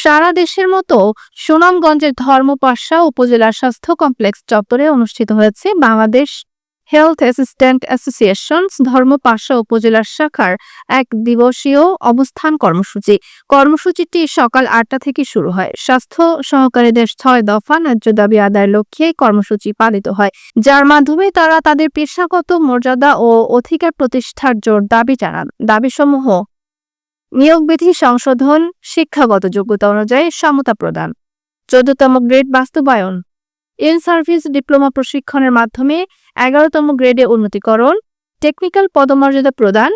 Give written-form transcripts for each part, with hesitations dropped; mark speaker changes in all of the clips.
Speaker 1: সারা দেশের মতো সুনামগঞ্জের ধর্মপাশা উপজেলা স্বাস্থ্য কমপ্লেক্স চত্বরে অনুষ্ঠিত হয়েছে Bangladesh health assistant association Dharmapasha উপজেলার শাখার এক দিবসীয় অবস্থান কর্মসূচি। কর্মসূচিটি সকাল ৮টা থেকে শুরু হয়। স্বাস্থ্য সহকারীদের ৬ দফা ন্যায্য দাবি আদায়ের লক্ষ্যে কর্মসূচি পালিত হয়, যার মাধ্যমে তারা তাদের পেশাগত মর্যাদা ও অধিকার প্রতিষ্ঠার জোর দাবি জানান। দাবিসমূহ: নিয়োগ বিধি সংশোধন, শিক্ষাগত যোগ্যতা অনুযায়ী সমতা প্রদান, ১৪তম গ্রেড বাস্তবায়ন, ইন সার্ভিস ডিপ্লোমা প্রশিক্ষণের মাধ্যমে ১১তম গ্রেডে উন্নতিকরণ, টেকনিক্যাল পদমর্যাদা প্রদান,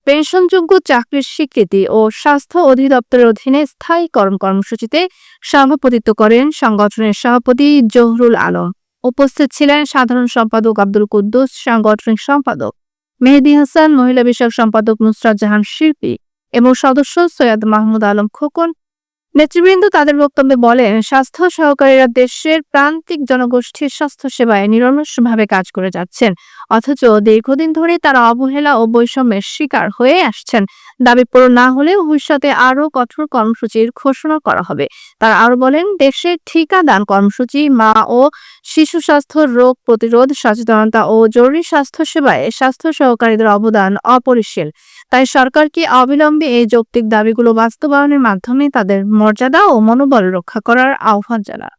Speaker 1: পেনশনযোগ্য চাকরির স্বীকৃতি ও স্বাস্থ্য অধিদপ্তরের অধীনে স্থায়ীকরণ কর্মসূচিতে সভাপতিত্ব করেন সংগঠনের সভাপতি জহুরুল আলম। উপস্থিত ছিলেন সাধারণ সম্পাদক আব্দুল কুদ্দুস, সাংগঠনিক সম্পাদক মেহেদী হাসান, মহিলা বিষয়ক সম্পাদক নুসরাত জাহান শিল্পী এবং সদস্য সৈয়দ মাহমুদ আলম খোকন। নেতৃবৃন্দ তাদের বক্তব্যে বলেন, স্বাস্থ্য সহকারীরা দেশের প্রান্তিক জনগোষ্ঠীর স্বাস্থ্য সেবায় নিরলসভাবে কাজ করে যাচ্ছেন, অথচ দীর্ঘদিন ধরে তারা অবহেলা ও বৈষম্যের শিকার হয়ে আসছেন। দাবি পূরণ না হলে ভবিষ্যতে আরও কঠোর কর্মসূচির ঘোষণা করা হবে। তারা আরও বলেন, দেশের টিকাদান কর্মসূচি, মা ও শিশু স্বাস্থ্য, রোগ প্রতিরোধ, সচেতনতা ও জরুরি স্বাস্থ্য সেবায় স্বাস্থ্য সহকারীদের অবদান অপরিসীম। তাই সরকারকে অবিলম্বে এই যৌক্তিক দাবিগুলো বাস্তবায়নের মাধ্যমে তাদের মর্যাদা ও মনোবল রক্ষা করার আহ্বান জানান।